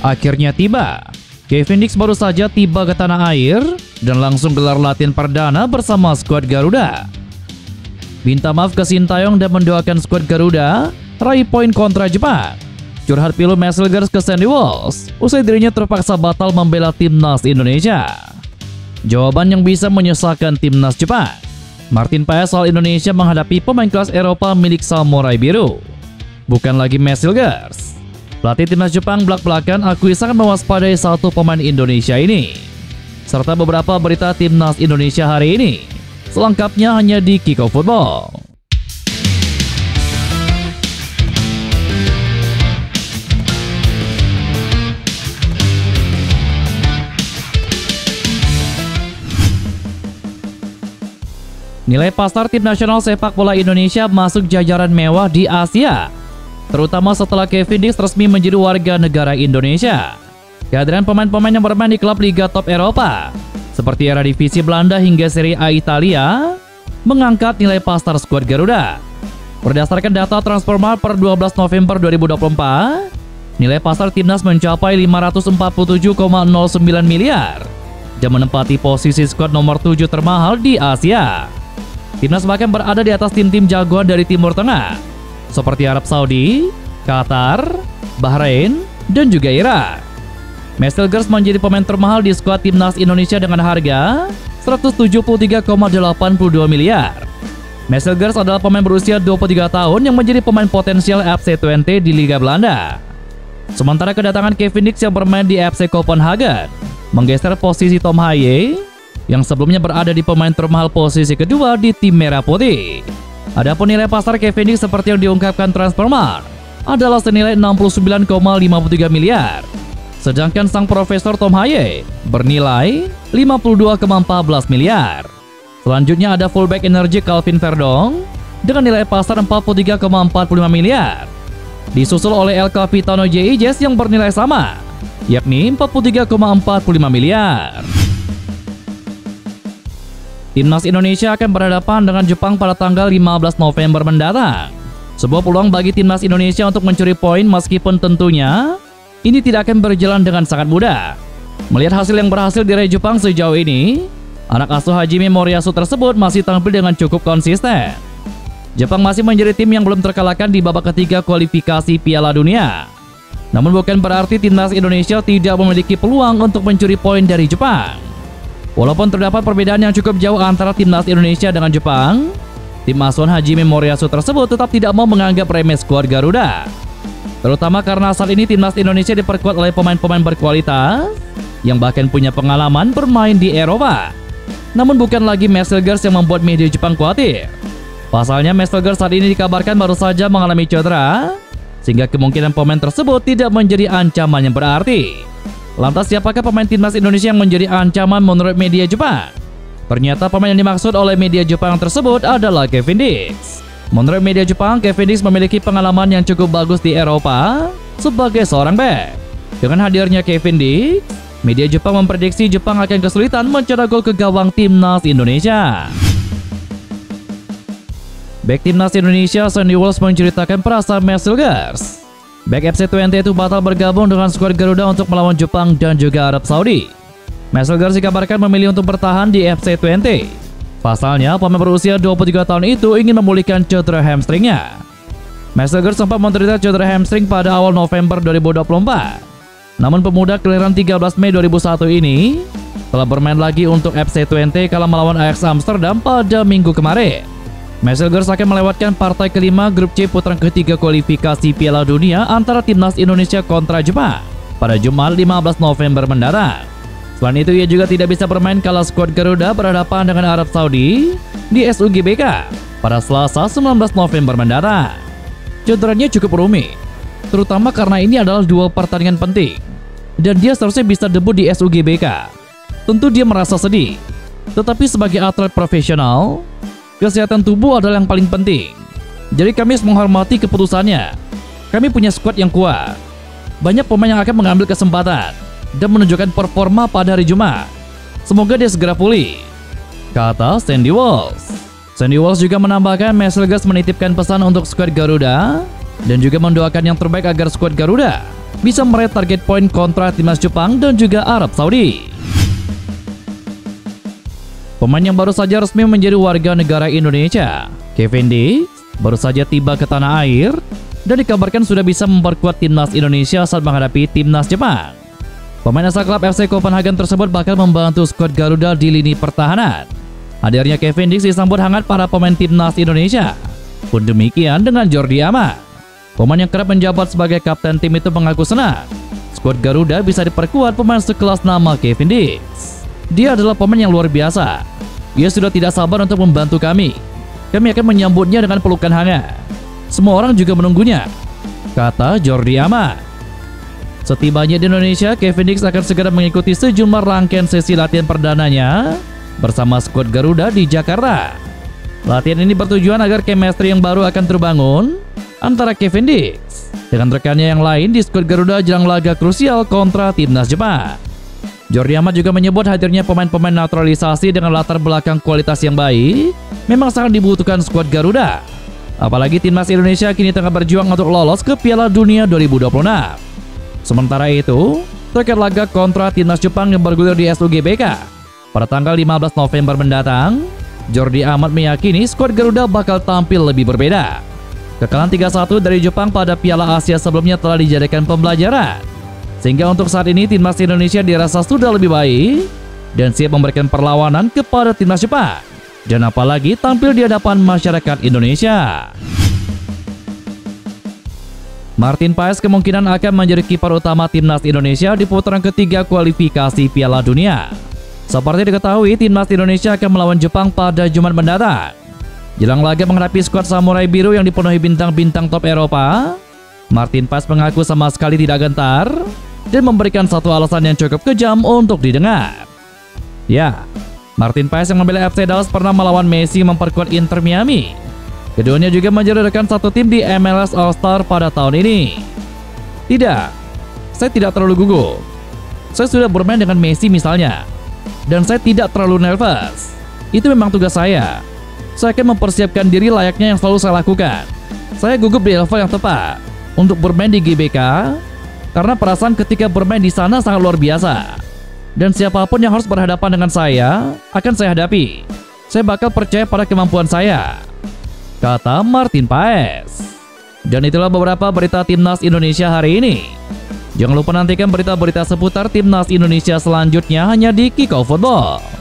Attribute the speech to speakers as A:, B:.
A: akhirnya tiba. Kevin Dix baru saja tiba ke tanah air dan langsung gelar latihan perdana bersama skuad Garuda. Minta maaf ke Sintayong dan mendoakan skuad Garuda raih poin kontra Jepang. Curhat pilu Meselgers ke Sandy Walsh usai dirinya terpaksa batal membela timnas Indonesia. Jawaban yang bisa menyusahkan timnas Jepang. Martin Paes soal Indonesia menghadapi pemain kelas Eropa milik Samurai Biru. Bukan lagi Meselgers. Pelatih timnas Jepang belak-belakan akui sangat mewaspadai satu pemain Indonesia ini. Serta beberapa berita timnas Indonesia hari ini. Selengkapnya hanya di Kickoff Football. Nilai pasar tim nasional sepak bola Indonesia masuk jajaran mewah di Asia, terutama setelah Kevin Dix resmi menjadi warga negara Indonesia. Kehadiran pemain-pemain yang bermain di klub Liga Top Eropa, seperti Eredivisie Belanda hingga Serie A Italia, mengangkat nilai pasar skuad Garuda. Berdasarkan data Transfermarkt per 12 November 2024, nilai pasar timnas mencapai 547,09 miliar dan menempati posisi skuad nomor 7 termahal di Asia. Timnas bahkan berada di atas tim-tim jagoan dari Timur Tengah, seperti Arab Saudi, Qatar, Bahrain, dan juga Irak. Meselgers menjadi pemain termahal di skuad timnas Indonesia dengan harga 173,82 miliar. Meselgers adalah pemain berusia 23 tahun yang menjadi pemain potensial FC Twente di Liga Belanda. Sementara kedatangan Kevin Dix yang bermain di FC Copenhagen menggeser posisi Tom Haye yang sebelumnya berada di pemain termahal posisi kedua di tim Merah Putih. Adapun nilai pasar Kevin Dix seperti yang diungkapkan Transfermarkt adalah senilai 69,53 miliar. Sedangkan sang profesor Tom Haye bernilai 52,14 miliar. Selanjutnya ada fullback energi Calvin Verdong dengan nilai pasar 43,45 miliar. Disusul oleh El Capitano J.I.J. yang bernilai sama, yakni 43,45 miliar. Timnas Indonesia akan berhadapan dengan Jepang pada tanggal 15 November mendatang. Sebuah peluang bagi timnas Indonesia untuk mencuri poin meskipun tentunya ini tidak akan berjalan dengan sangat mudah. Melihat hasil yang berhasil diraih Jepang sejauh ini, anak asuh Hajime Moriyasu tersebut masih tampil dengan cukup konsisten. Jepang masih menjadi tim yang belum terkalahkan di babak ketiga kualifikasi Piala Dunia. Namun bukan berarti timnas Indonesia tidak memiliki peluang untuk mencuri poin dari Jepang. Walaupun terdapat perbedaan yang cukup jauh antara timnas Indonesia dengan Jepang, tim asuhan Hajime Moriyasu tersebut tetap tidak mau menganggap remeh skuad Garuda. Terutama karena saat ini timnas Indonesia diperkuat oleh pemain-pemain berkualitas yang bahkan punya pengalaman bermain di Eropa. Namun bukan lagi Meselgers yang membuat media Jepang khawatir. Pasalnya Meselgers saat ini dikabarkan baru saja mengalami cedera, sehingga kemungkinan pemain tersebut tidak menjadi ancaman yang berarti. Lantas siapakah pemain timnas Indonesia yang menjadi ancaman menurut media Jepang? Ternyata pemain yang dimaksud oleh media Jepang tersebut adalah Kevin Dix. Menurut media Jepang, Kevin Dix memiliki pengalaman yang cukup bagus di Eropa sebagai seorang bek. Dengan hadirnya Kevin Dix, media Jepang memprediksi Jepang akan kesulitan mencetak gol ke gawang timnas Indonesia. Bek timnas Indonesia Sandy Walsh menceritakan perasaan Meselgers. Bek FC Twente itu batal bergabung dengan skuad Garuda untuk melawan Jepang dan juga Arab Saudi. Meselgers dikabarkan memilih untuk bertahan di FC Twente. Pasalnya, pemain berusia 23 tahun itu ingin memulihkan cedera hamstringnya. Meselgers sempat menderita cedera hamstring pada awal November 2024. Namun pemuda kelahiran 13 Mei 2001 ini telah bermain lagi untuk FC Twente kala melawan Ajax Amsterdam pada minggu kemarin. Meselgers akan melewatkan partai kelima grup C putaran ketiga kualifikasi Piala Dunia antara timnas Indonesia kontra Jepang pada Jumat 15 November mendatang. Selain itu, ia juga tidak bisa bermain kala skuad Garuda berhadapan dengan Arab Saudi di SUGBK pada Selasa 19 November mendatang. Cederanya cukup rumit, terutama karena ini adalah dua pertandingan penting dan dia seharusnya bisa debut di SUGBK. Tentu dia merasa sedih, tetapi sebagai atlet profesional, kesehatan tubuh adalah yang paling penting. Jadi kami menghormati keputusannya. Kami punya skuad yang kuat. Banyak pemain yang akan mengambil kesempatan dan menunjukkan performa pada hari Jumat. Semoga dia segera pulih, kata Sandy Walsh. Sandy Walsh juga menambahkan Meselgers menitipkan pesan untuk skuad Garuda dan juga mendoakan yang terbaik agar skuad Garuda bisa meraih target poin kontra timnas Jepang dan juga Arab Saudi. Pemain yang baru saja resmi menjadi warga negara Indonesia, Kevin Dix, baru saja tiba ke tanah air dan dikabarkan sudah bisa memperkuat timnas Indonesia saat menghadapi timnas Jepang. Pemain asal klub FC Copenhagen tersebut bakal membantu skuad Garuda di lini pertahanan. Hadirnya Kevin Dix disambut hangat para pemain timnas Indonesia. Pun demikian dengan Jordi Amat. Pemain yang kerap menjabat sebagai kapten tim itu mengaku senang skuad Garuda bisa diperkuat pemain sekelas nama Kevin Dix. Dia adalah pemain yang luar biasa. Dia sudah tidak sabar untuk membantu kami. Kami akan menyambutnya dengan pelukan hangat. Semua orang juga menunggunya, kata Jordi Amat. Setibanya di Indonesia, Kevin Dix akan segera mengikuti sejumlah rangkaian sesi latihan perdananya bersama skuad Garuda di Jakarta. Latihan ini bertujuan agar chemistry yang baru akan terbangun antara Kevin Dix dengan rekannya yang lain di skuad Garuda jelang laga krusial kontra timnas Jepang. Jordi Amat juga menyebut hadirnya pemain-pemain naturalisasi dengan latar belakang kualitas yang baik memang sangat dibutuhkan skuad Garuda. Apalagi timnas Indonesia kini tengah berjuang untuk lolos ke Piala Dunia 2026. Sementara itu, terkait laga kontra timnas Jepang yang bergulir di SUGBK pada tanggal 15 November mendatang, Jordi Amat meyakini skuad Garuda bakal tampil lebih berbeda. Kekalahan 3-1 dari Jepang pada Piala Asia sebelumnya telah dijadikan pembelajaran, sehingga untuk saat ini timnas Indonesia dirasa sudah lebih baik dan siap memberikan perlawanan kepada timnas Jepang, dan apalagi tampil di hadapan masyarakat Indonesia. Martin Paes kemungkinan akan menjadi kiper utama timnas Indonesia di putaran ketiga kualifikasi Piala Dunia. Seperti diketahui, timnas Indonesia akan melawan Jepang pada Jumat mendatang. Jelang laga menghadapi skuad Samurai Biru yang dipenuhi bintang-bintang top Eropa, Martin Paes mengaku sama sekali tidak gentar dan memberikan satu alasan yang cukup kejam untuk didengar. Ya, Martin Paes yang membela FC Dallas pernah melawan Messi memperkuat Inter Miami. Keduanya juga menjadi rekan satu tim di MLS All-Star pada tahun ini. Tidak, saya tidak terlalu gugup. Saya sudah bermain dengan Messi misalnya, dan saya tidak terlalu nervous. Itu memang tugas saya. Saya akan mempersiapkan diri layaknya yang selalu saya lakukan. Saya gugup di level yang tepat untuk bermain di GBK, karena perasaan ketika bermain di sana sangat luar biasa. Dan siapapun yang harus berhadapan dengan saya, akan saya hadapi. Saya bakal percaya pada kemampuan saya, kata Martin Paes. Dan itulah beberapa berita timnas Indonesia hari ini. Jangan lupa nantikan berita-berita seputar timnas Indonesia selanjutnya hanya di Kickoff Football.